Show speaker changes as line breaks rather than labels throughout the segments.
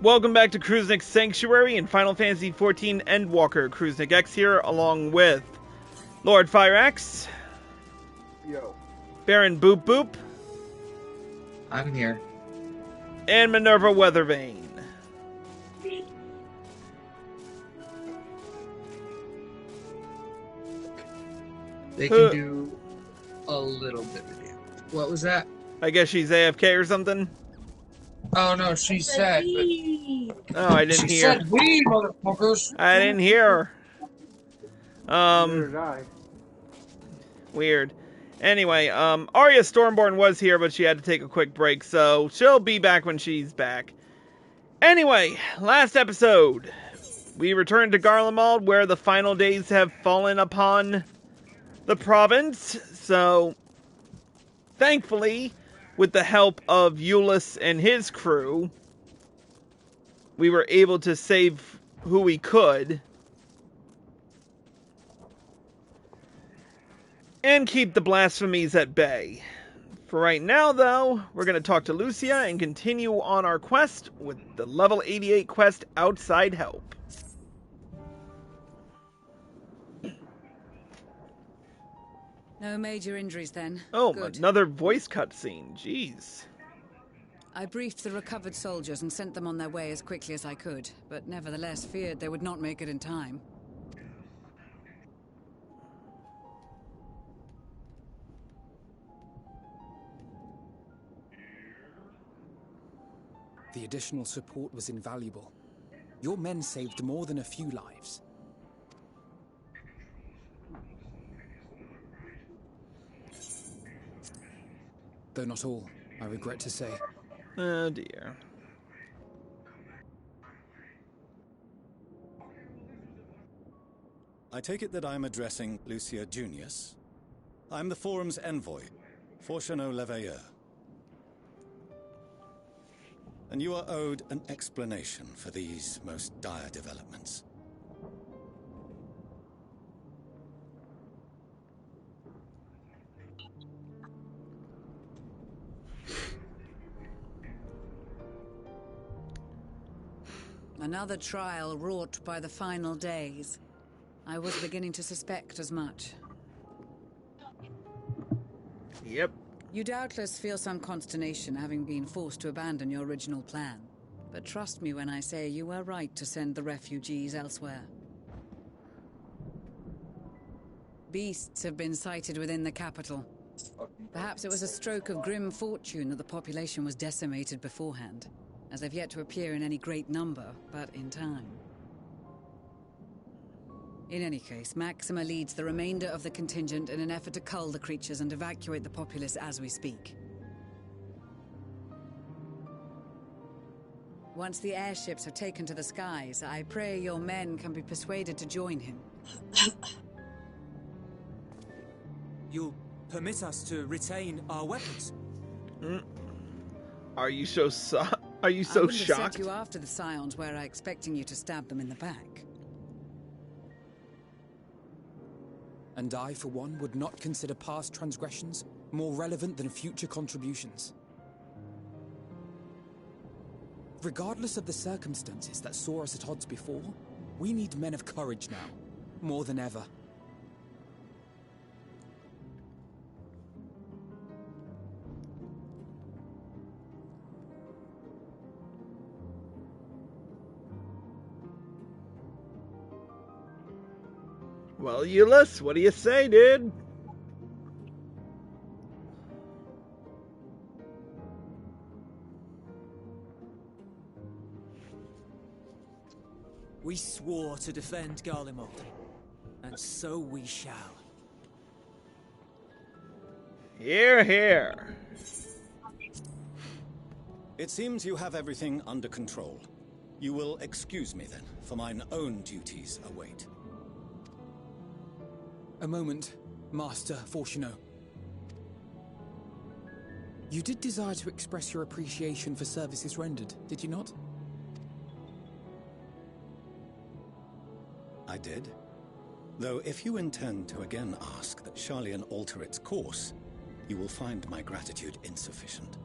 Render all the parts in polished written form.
Welcome back to Kruznik's Sanctuary in Final Fantasy XIV Endwalker. Kruznik X here, along with Lord Fyrax.
Yo.
Baron Boop Boop.
I'm here.
And Minerva Weathervane.
They can do a little bit of damage. What was that?
I guess she's AFK or something?
Oh no, she said.
Oh, I didn't hear.
She said we, motherfuckers.
I didn't hear.
Neither did I.
Weird. Anyway, Arya Stormborn was here, but she had to take a quick break, so she'll be back when she's back. Anyway, last episode, we returned to Garlemald, where the final days have fallen upon the province, so thankfully, with the help of Euless and his crew, we were able to save who we could and keep the blasphemies at bay. For right now, though, we're going to talk to Lucia and continue on our quest with the level 88 quest, Outside Help.
No major injuries then.
Oh,
good.
Another voice cutscene. Jeez.
I briefed the recovered soldiers and sent them on their way as quickly as I could, but nevertheless feared they would not make it in time.
The additional support was invaluable. Your men saved more than a few lives. Though not all, I regret to say.
Oh dear.
I take it that I'm addressing Lucia Junius. I'm the Forum's envoy, Fortuneau Leveilleur. And you are owed an explanation for these most dire developments.
Another trial wrought by the final days. I was beginning to suspect as much.
Yep.
You doubtless feel some consternation having been forced to abandon your original plan. But trust me when I say you were right to send the refugees elsewhere. Beasts have been sighted within the capital. Perhaps it was a stroke of grim fortune that the population was decimated beforehand, as they've yet to appear in any great number, but in time. In any case, Maxima leads the remainder of the contingent in an effort to cull the creatures and evacuate the populace as we speak. Once the airships have taken to the skies, I pray your men can be persuaded to join him.
You'll permit us to retain our weapons?
Are you so shocked?
I wouldn't have sent you after the Scions were I expecting you to stab them in the back.
And I, for one, would not consider past transgressions more relevant than future contributions. Regardless of the circumstances that saw us at odds before, we need men of courage now, more than ever.
Well, Euless, what do you say, dude?
We swore to defend Garlemald, and so we shall.
Hear, hear.
It seems you have everything under control. You will excuse me then, for mine own duties await.
A moment, Master Fortuneau. You did desire to express your appreciation for services rendered, did you not?
I did. Though if you intend to again ask that Charlian alter its course, you will find my gratitude insufficient.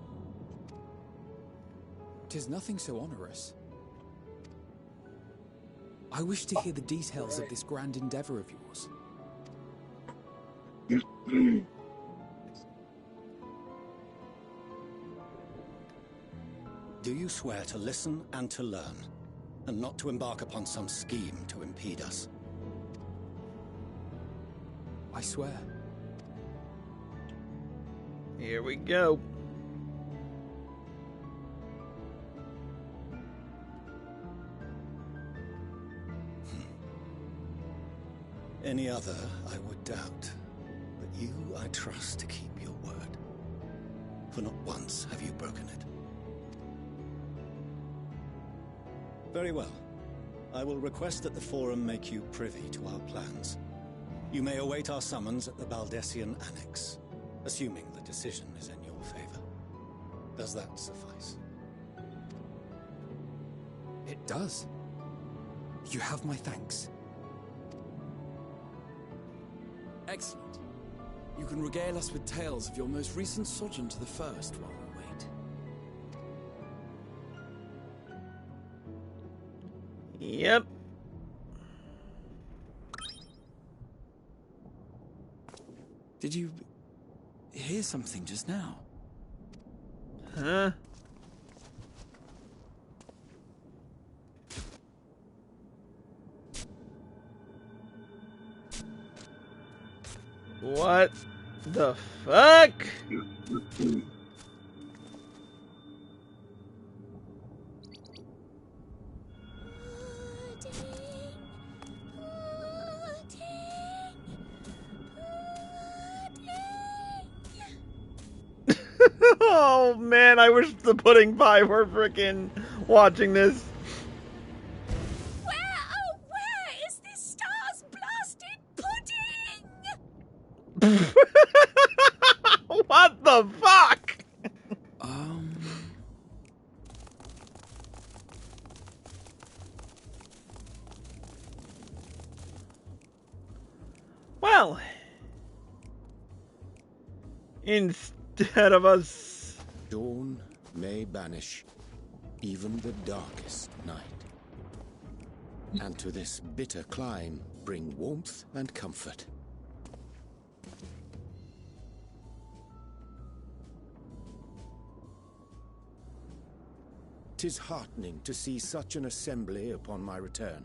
'Tis nothing so onerous. I wish to hear the details of this grand endeavor of yours.
Do you swear to listen and to learn, and not to embark upon some scheme to impede us?
I swear.
Here we go.
Any other I would doubt, but you I trust to keep your word. For not once have you broken it. Very well. I will request that the Forum make you privy to our plans. You may await our summons at the Baldessian Annex, assuming the decision is in your favor. Does that suffice?
It does. You have my thanks. Excellent. You can regale us with tales of your most recent sojourn to the First while we wait.
Yep.
Did you hear something just now?
Huh? What the fuck? Oh man, I wish the Pudding Pie were frickin' watching this.
Where is this star's blasted pudding?
What the fuck? Well, instead of us...
Dawn may banish even the darkest night, and to this bitter clime bring warmth and comfort. 'Tis heartening to see such an assembly upon my return.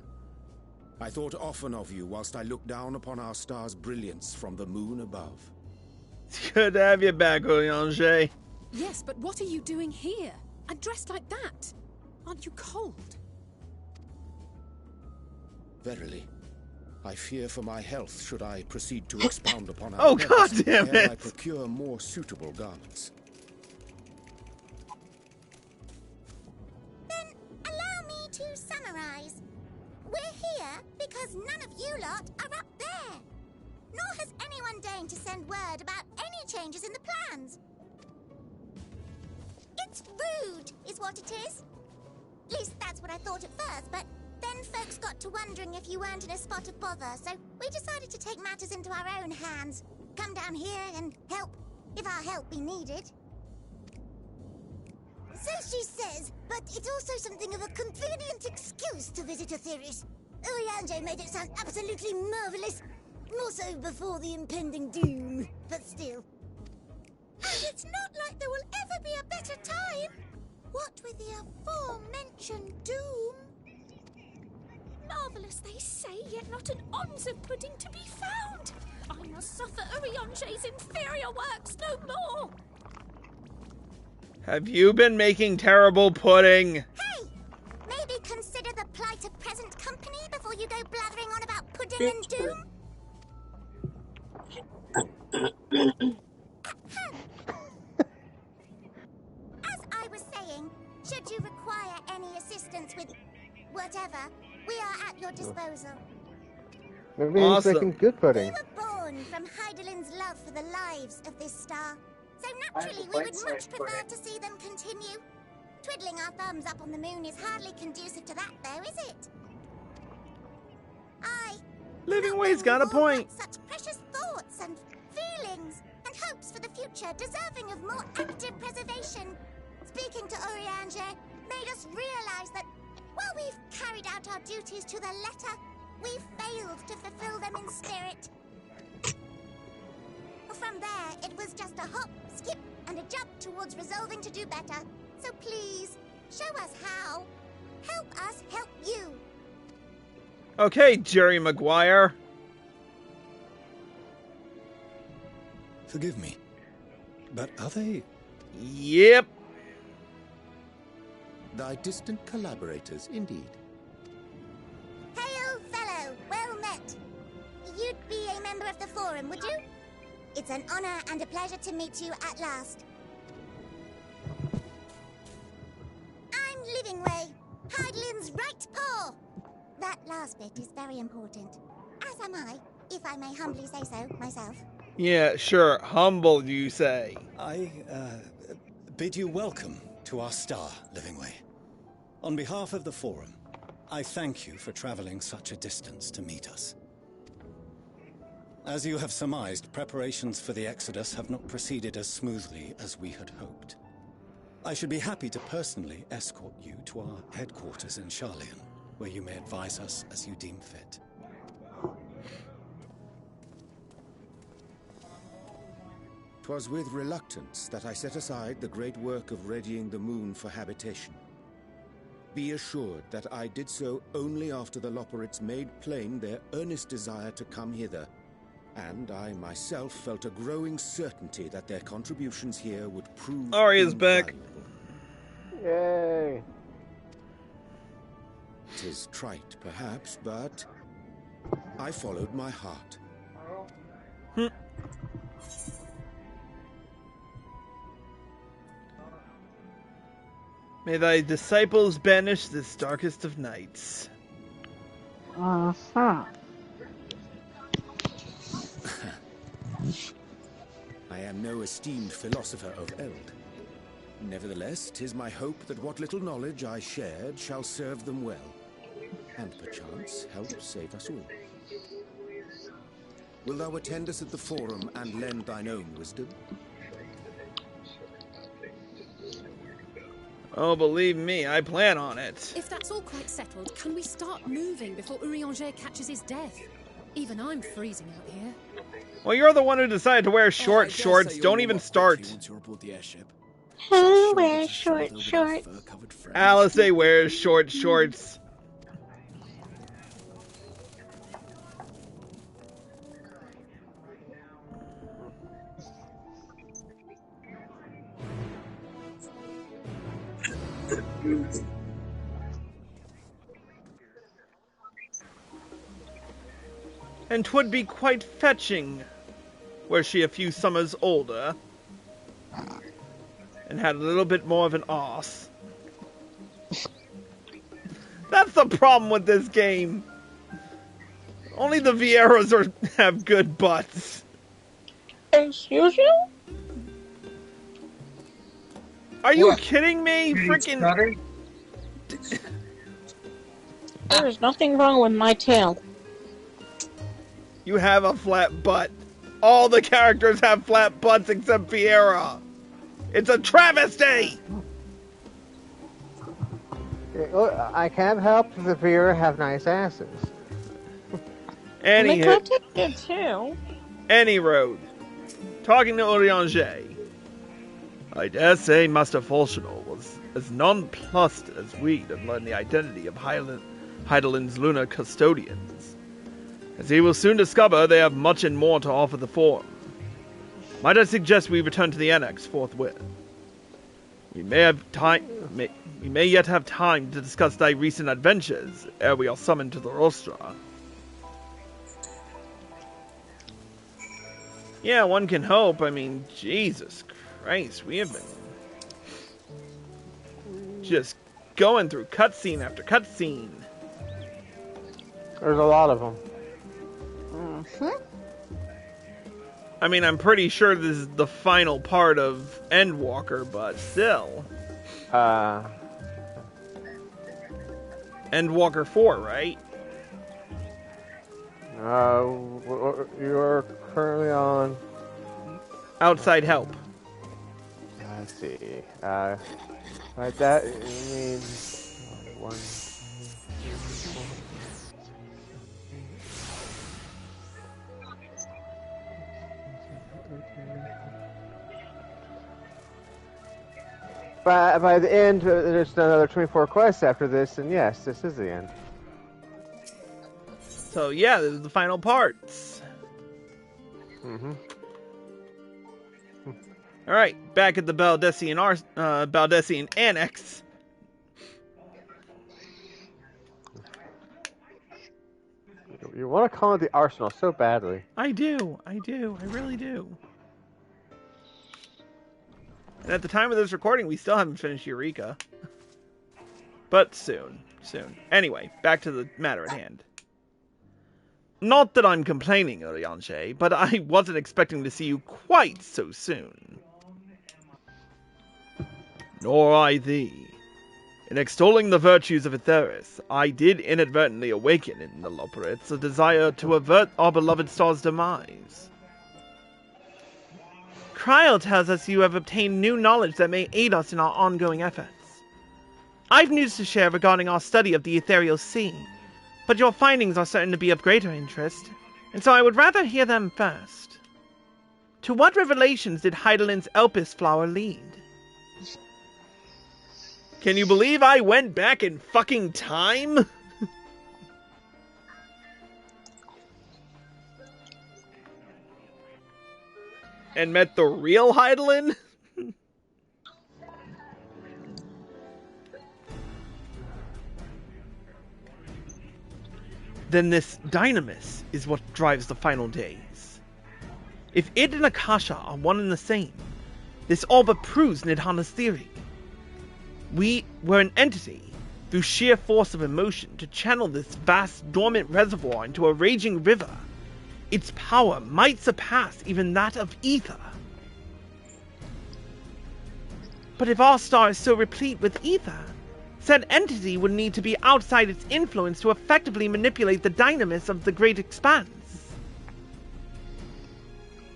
I thought often of you whilst I looked down upon our star's brilliance from the moon above.
It's good to have you back, Olianger.
Yes, but what are you doing here? And dressed like that? Aren't you cold?
Verily, I fear for my health should I proceed to expound upon our
Oh,
purpose
God damn
ere I
it!
procure more suitable garments.
Then allow me to summarize. We're here because none of you lot are up there. Nor has anyone deigned to send word about any changes in the plans. It's rude, is what it is. At least that's what I thought at first, but then folks got to wondering if you weren't in a spot of bother, so we decided to take matters into our own hands. Come down here and help, if our help be needed. So she says, but it's also something of a convenient excuse to visit Aetheris. Orianjo made it sound absolutely marvelous. More so before the impending doom, but still. And it's not like there will ever be a better time. What with the aforementioned doom?
Marvellous, they say, yet not an ounce of pudding to be found. I must suffer Oriange's inferior works no more.
Have you been making terrible pudding?
Hey! Maybe consider the plight of present company before you go blathering on about pudding and doom? As I was saying, should you require any assistance with whatever, we are at your disposal.
Maybe he's making good pudding.
We were born from Heidelin's love for the lives of this star. So naturally, we would much prefer to see them continue. Twiddling our thumbs up on the moon is hardly conducive to that, though, is it?
Living Way's got a point.
Such precious thoughts and feelings and hopes for the future deserving of more active preservation. Speaking to Oriange made us realize that While we've carried out our duties to the letter, we've failed to fulfill them in spirit. From there, it was just a hop, skip, and a jump towards resolving to do better. So please, show us how. Help us help you.
Okay, Jerry Maguire.
Forgive me, but are they...
Yep.
Thy distant collaborators, indeed.
Hail, fellow. Well met. You'd be a member of the Forum, would you? It's an honor and a pleasure to meet you at last. I'm Livingway, Hydalin's right paw. That last bit is very important. As am I, if I may humbly say so myself.
Yeah, sure. Humble, you say.
I bid you welcome to our star, Livingway. On behalf of the Forum, I thank you for traveling such a distance to meet us. As you have surmised, preparations for the Exodus have not proceeded as smoothly as we had hoped. I should be happy to personally escort you to our headquarters in Charlian, where you may advise us as you deem fit.
'Twas with reluctance that I set aside the great work of readying the moon for habitation. Be assured that I did so only after the Loperites made plain their earnest desire to come hither, and I myself felt a growing certainty that their contributions here would prove
Arya's back.
Yay!
'Tis trite, perhaps, but I followed my heart.
May thy disciples banish this darkest of nights.
Uh-huh.
I am no esteemed philosopher of eld. Nevertheless, 'tis my hope that what little knowledge I shared shall serve them well, and perchance help save us all. Will thou attend us at the Forum and lend thine own wisdom?
Oh, believe me, I plan on it.
If that's all quite settled, can we start moving before Urianger catches his death? Even I'm freezing out here.
Well, you're the one who decided to wear short shorts. Don't even start.
Who wears short shorts?
Alice wears short shorts. And 'twould be quite fetching, were she a few summers older, and had a little bit more of an arse. That's the problem with this game. Only the Vieiras have good butts.
Excuse you?
Are you kidding me? Freaking.
There's nothing wrong with my tail.
You have a flat butt. All the characters have flat butts except Vieira. It's a travesty!
I can't help the Viera have nice asses.
Any
did too.
Any road. Talking to Urianger. I dare say Master Falchinol was as nonplussed as we to learn the identity of Hydalin's lunar custodians. As he will soon discover, they have much and more to offer the Forum. Might I suggest we return to the Annex forthwith? We may yet have time to discuss thy recent adventures ere we are summoned to the Rostra. Yeah, one can hope. I mean, Jesus Christ, we have been just going through cutscene after cutscene.
There's a lot of them.
I mean, I'm pretty sure this is the final part of Endwalker, but still. Endwalker 4, right?
You're currently on...
Outside Help.
Let's see. Like that, you mean... by the end, there's another 24 quests after this, and yes, this is the end.
So yeah, this is the final parts.
Mm-hmm.
All right, back at the Baldessian Annex.
You want to call it the Arsenal so badly.
I do, I really do. And at the time of this recording, we still haven't finished Eureka. But soon. Anyway, back to the matter at hand. Not that I'm complaining, Urianger, but I wasn't expecting to see you quite so soon. Nor I thee. In extolling the virtues of Aetheris, I did inadvertently awaken in the Loporits a desire to avert our beloved star's demise. Cryo tells us you have obtained new knowledge that may aid us in our ongoing efforts. I've news to share regarding our study of the Ethereal Sea, but your findings are certain to be of greater interest, and so I would rather hear them first. To what revelations did Heidelin's Elpis flower lead? Can you believe I went back in fucking time? And met the real Heidelin? Then this dynamis is what drives the final days. If it and Akasha are one and the same, this all but proves Nidhana's theory. We were an entity, through sheer force of emotion, to channel this vast dormant reservoir into a raging river. Its power might surpass even that of ether. But if our star is so replete with ether, said entity would need to be outside its influence to effectively manipulate the dynamis of the great expanse.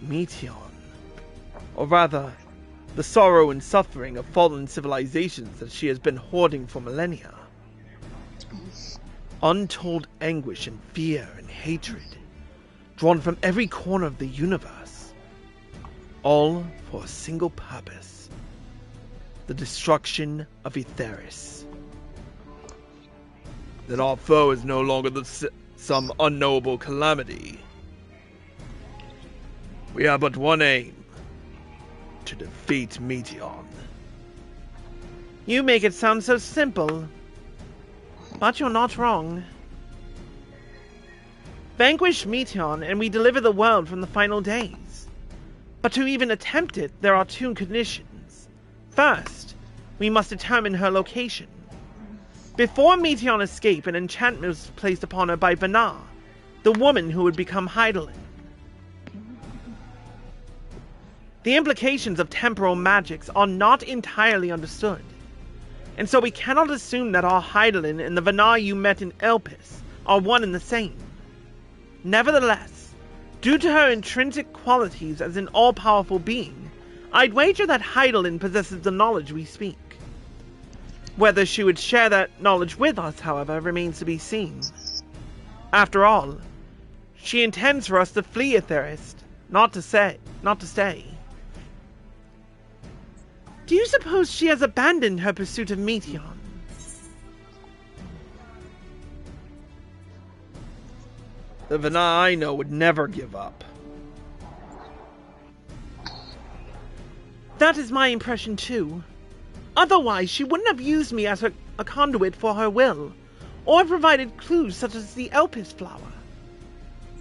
Meteon. Or rather, the sorrow and suffering of fallen civilizations that she has been hoarding for millennia. Untold anguish and fear and hatred, drawn from every corner of the universe, all for a single purpose: the destruction of Aetheris. Then our foe is no longer some unknowable calamity. We have but one aim: to defeat Meteon. You make it sound so simple, but you're not wrong. Vanquish Meteon and we deliver the world from the final days. But to even attempt it, there are two conditions. First, we must determine her location. Before Meteon escaped, an enchantment was placed upon her by Vana, the woman who would become Heidelin. The implications of temporal magics are not entirely understood, and so we cannot assume that our Heidelin and the Vana you met in Elpis are one and the same. Nevertheless, due to her intrinsic qualities as an all-powerful being, I'd wager that Heidelin possesses the knowledge we speak. Whether she would share that knowledge with us, however, remains to be seen. After all, she intends for us to flee Aetheris, not to stay. Do you suppose she has abandoned her pursuit of Meteon? The Vana I know would never give up. That is my impression too. Otherwise, she wouldn't have used me as a conduit for her will, or provided clues such as the Elpis flower.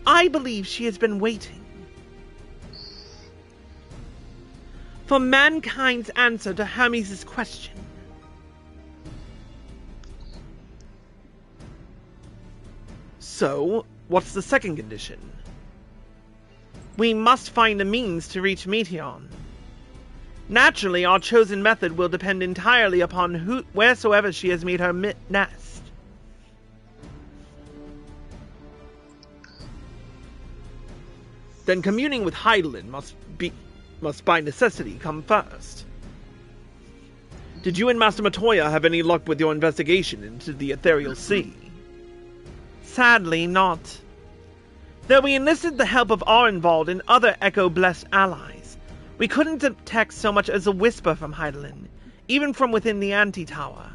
I believe she has been waiting for mankind's answer to Hermes' question. So, what's the second condition? We must find a means to reach Meteon. Naturally, our chosen method will depend entirely upon wheresoever she has made her nest. Then communing with Heidelin must by necessity come first. Did you and Master Matoya have any luck with your investigation into the Ethereal Sea? Sadly, not. Though we enlisted the help of Arenvald and other Echo-blessed allies, we couldn't detect so much as a whisper from Heidelin, even from within the anti-tower.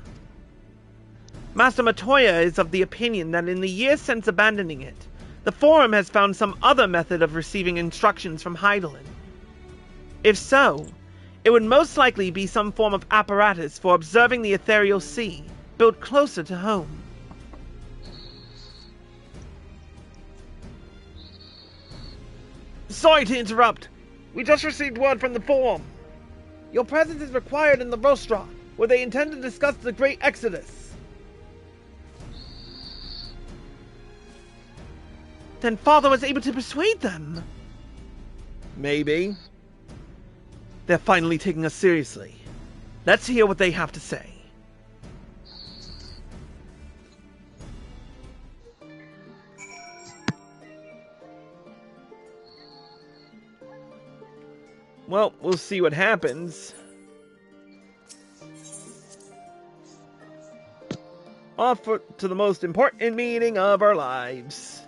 Master Matoya is of the opinion that in the years since abandoning it, the Forum has found some other method of receiving instructions from Heidelin. If so, it would most likely be some form of apparatus for observing the ethereal sea, built closer to home. Sorry to interrupt. We just received word from the Forum. Your presence is required in the Rostra, where they intend to discuss the Great Exodus. Then Father was able to persuade them. Maybe. They're finally taking us seriously. Let's hear what they have to say. Well, we'll see what happens. Off to the most important meeting of our lives.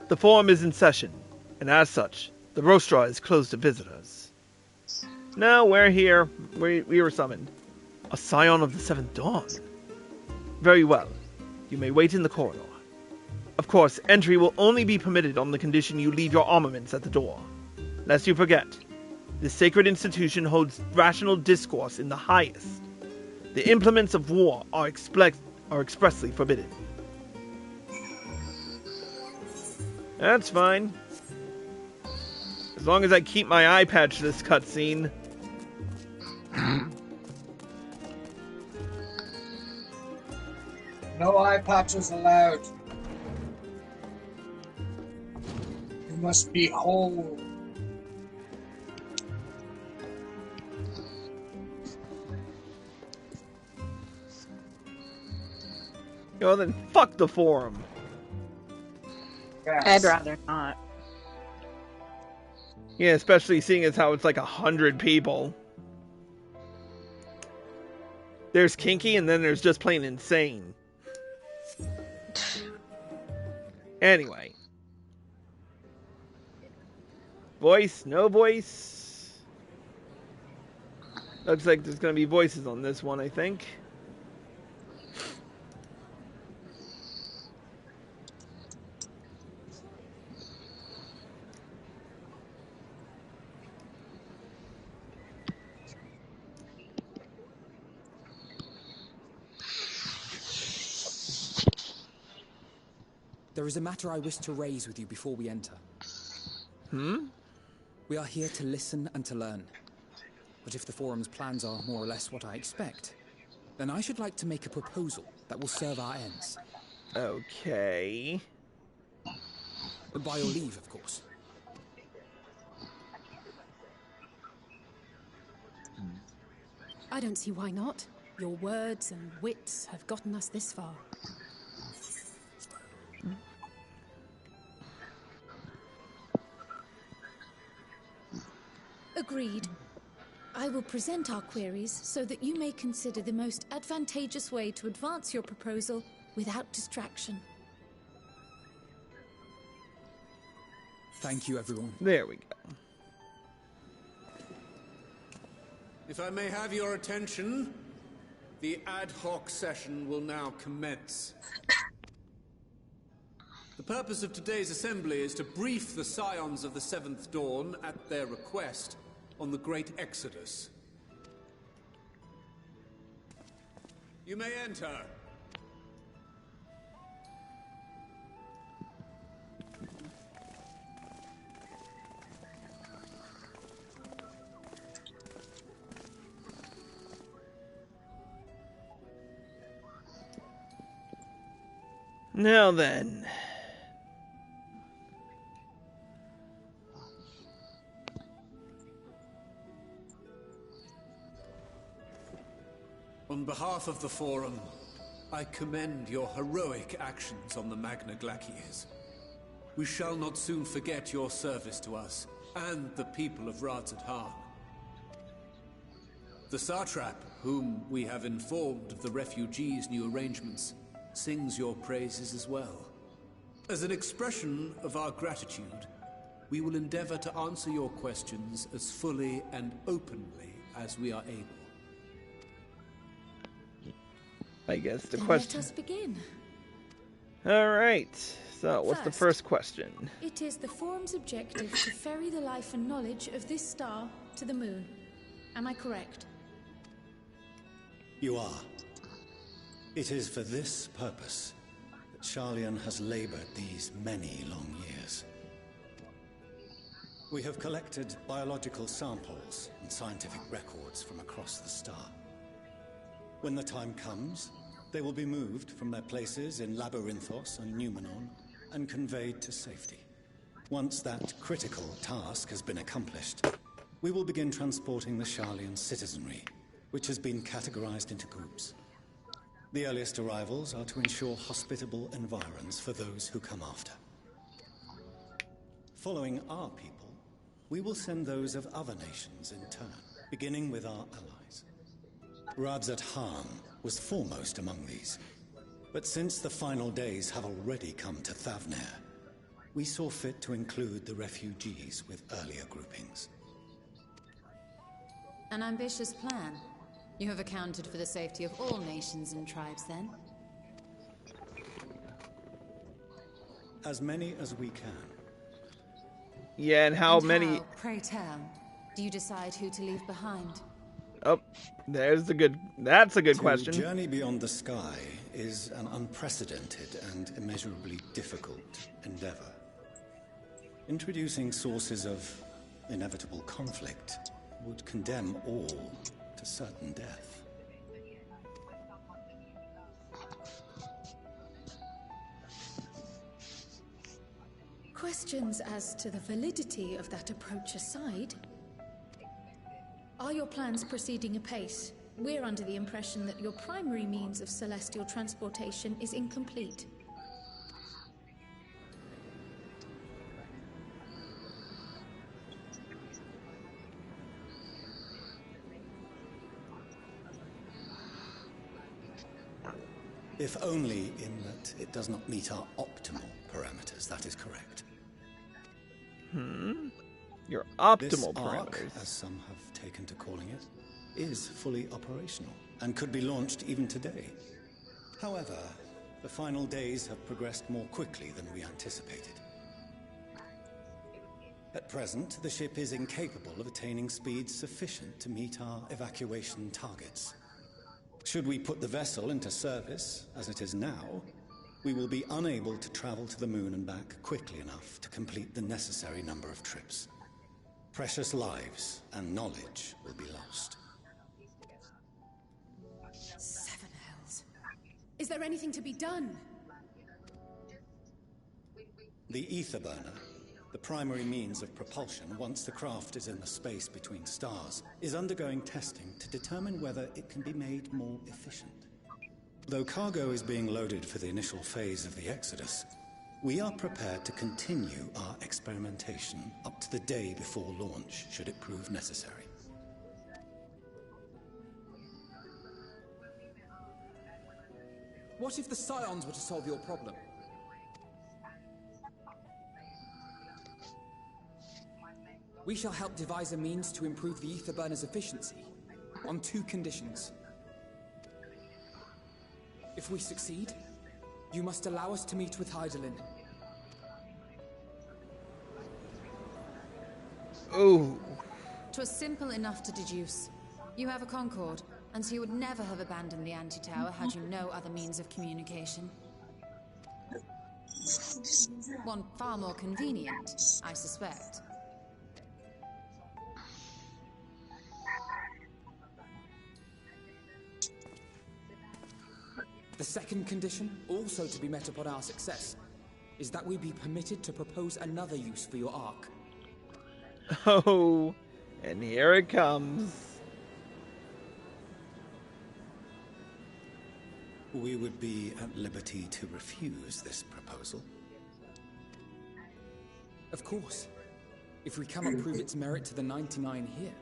The Forum is in session, and as such, the Rostra is closed to visitors. No, we're here. We were summoned. A scion of the Seventh Dawn. Very well. You may wait in the corridor. Of course, entry will only be permitted on the condition you leave your armaments at the door. Lest you forget, this sacred institution holds rational discourse in the highest. The implements of war are expressly forbidden. That's fine. As long as I keep my eye patch to this cutscene.
No eye patches allowed. You must be whole.
Yo, then fuck the Forum.
Yes.
I'd rather not.
Yeah, especially seeing as how it's like 100 people. There's kinky and then there's just plain insane. Anyway. Voice, no voice. Looks like there's going to be voices on this one, I think.
There is a matter I wish to raise with you before we enter. We are here to listen and to learn. But if the Forum's plans are more or less what I expect, then I should like to make a proposal that will serve our ends.
Okay.
By your leave, of course.
I don't see why not. Your words and wits have gotten us this far. Agreed. I will present our queries so that you may consider the most advantageous way to advance your proposal without distraction.
Thank you, everyone.
There we go.
If I may have your attention, the ad hoc session will now commence. The purpose of today's assembly is to brief the Scions of the Seventh Dawn, at their request, on the Great Exodus. You may enter.
Now then.
On behalf of the Forum, I commend your heroic actions on the Magna Glaciers. We shall not soon forget your service to us and the people of Radzat Han. The satrap, whom we have informed of the refugees' new arrangements, sings your praises as well. As an expression of our gratitude, we will endeavor to answer your questions as fully and openly as we are able.
I guess the
Then
question.
let us begin.
All right. So, what's the first question?
It is the Forum's objective to ferry the life and knowledge of this star to the moon. Am I correct?
You are. It is for this purpose that Sharlayan has labored these many long years. We have collected biological samples and scientific records from across the star. When the time comes, they will be moved from their places in Labyrinthos and Numenon and conveyed to safety. Once that critical task has been accomplished, we will begin transporting the Sharlayan citizenry, which has been categorized into groups. The earliest arrivals are to ensure hospitable environs for those who come after. Following our people, we will send those of other nations in turn, beginning with our allies. Radzat Han was foremost among these, but since the final days have already come to Thavnair, we saw fit to include the refugees with earlier groupings.
An ambitious plan. You have accounted for the safety of all nations and tribes, then?
As many as we can.
Yeah, and how many...
How, pray tell, do you decide who to leave behind?
Oh, that's a good question.
To journey beyond the sky is an unprecedented and immeasurably difficult endeavor. Introducing sources of inevitable conflict would condemn all to certain death.
Questions as to the validity of that approach aside, are your plans proceeding apace? We're under the impression that your primary means of celestial transportation is incomplete.
If only in that it does not meet our optimal parameters, that is correct.
Your optimal
This
parameters.
arc, as some have taken to calling it, is fully operational and could be launched even today. However, the final days have progressed more quickly than we anticipated. At present, the ship is incapable of attaining speeds sufficient to meet our evacuation targets. Should we put the vessel into service, as it is now, we will be unable to travel to the moon and back quickly enough to complete the necessary number of trips. Precious lives and knowledge will be lost.
Seven hells. Is there anything to be done?
The ether burner, the primary means of propulsion once the craft is in the space between stars, is undergoing testing to determine whether it can be made more efficient. Though cargo is being loaded for the initial phase of the Exodus, we are prepared to continue our experimentation up to the day before launch, should it prove necessary.
What if the Scions were to solve your problem? We shall help devise a means to improve the ether burner's efficiency, on 2 conditions. If we succeed, you must allow us to meet with Hydaelyn.
Ooh.
'Twas simple enough to deduce. You have a Concord, and so you would never have abandoned the anti-tower had you no other means of communication. One far more convenient, I suspect.
The second condition, also to be met upon our success, is that we be permitted to propose another use for your Ark.
Oh, and here it comes.
We would be at liberty to refuse this proposal.
Of course, if we cannot prove its merit to the 99 here.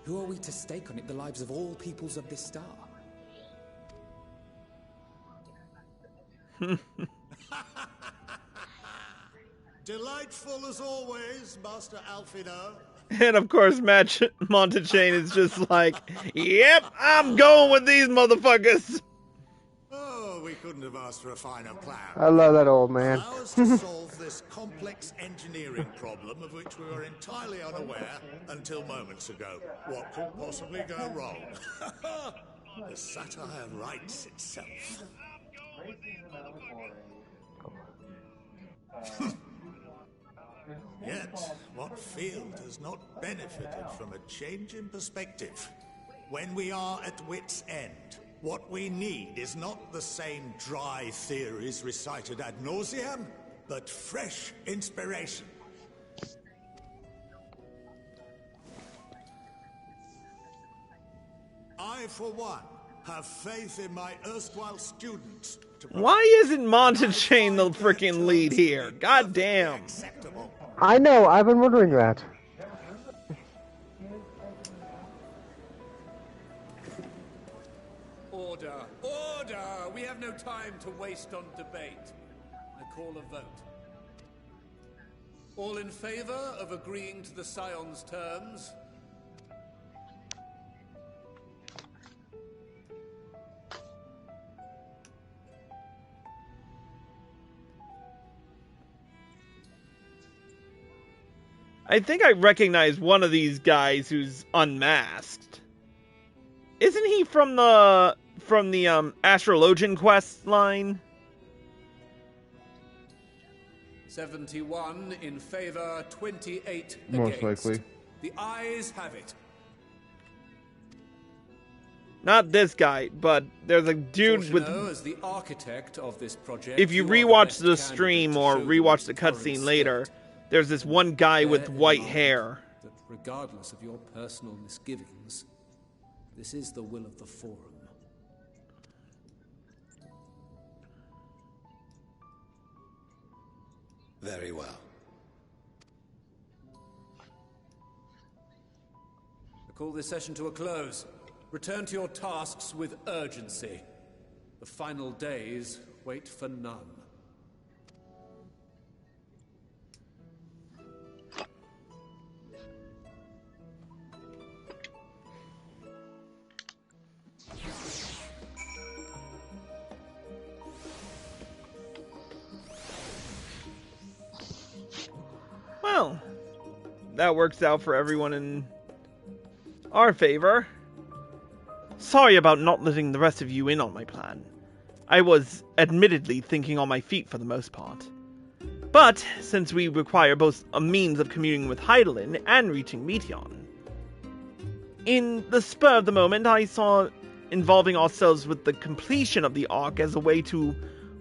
Who are we to stake on it the lives of all peoples of this star?
Delightful as always, Master Alfino.
And of course, Montaigne is just like, yep, I'm going with these motherfuckers.
Oh, we couldn't have asked for a finer plan.
I love that old man.
Allow us to solve this complex engineering problem of which we were entirely unaware until moments ago. What could possibly go wrong? The satire writes itself. Yet, what field has not benefited from a change in perspective? When we are at wit's end, what we need is not the same dry theories recited ad nauseam, but fresh inspiration. I, for one, have faith in my erstwhile students.
Why isn't Montaigne the freaking lead here? God damn.
I know, I've been wondering that.
Order! Order! We have no time to waste on debate. I call a vote. All in favor of agreeing to the Scion's terms?
I think I recognize one of these guys who's unmasked. Isn't he from the Astrologian quest line?
71 in favor, 28
Most
against.
likely.
The ayes have it.
Not this guy, but there's a dude with...
As the architect of this project,
If you rewatch the stream or rewatch the cutscene later, there's this one guy with white hair.
That regardless of your personal misgivings, this is the will of the Forum.
Very well.
I call this session to a close. Return to your tasks with urgency. The final days wait for none.
Well, that works out for everyone in our favor. Sorry about not letting the rest of you in on my plan. I was admittedly thinking on my feet for the most part. But, since we require both a means of communing with Heidelin and reaching Meteon, in the spur of the moment I saw involving ourselves with the completion of the Ark as a way to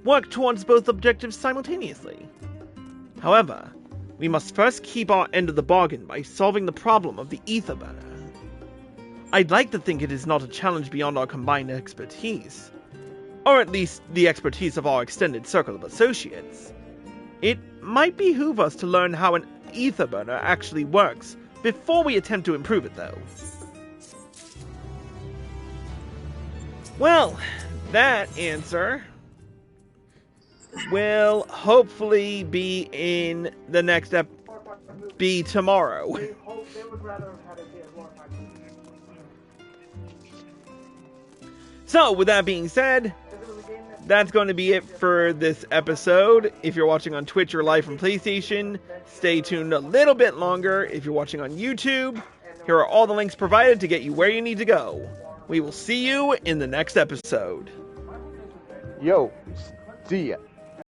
work towards both objectives simultaneously. However, we must first keep our end of the bargain by solving the problem of the ether burner. I'd like to think it is not a challenge beyond our combined expertise, or at least the expertise of our extended circle of associates. It might behoove us to learn how an ether burner actually works before we attempt to improve it, though. Well, that answer will hopefully be in the next be tomorrow. So, with that being said, that's going to be it for this episode. If you're watching on Twitch or live from PlayStation, stay tuned a little bit longer. If you're watching on YouTube, here are all the links provided to get you where you need to go. We will see you in the next episode.
Yo, see ya.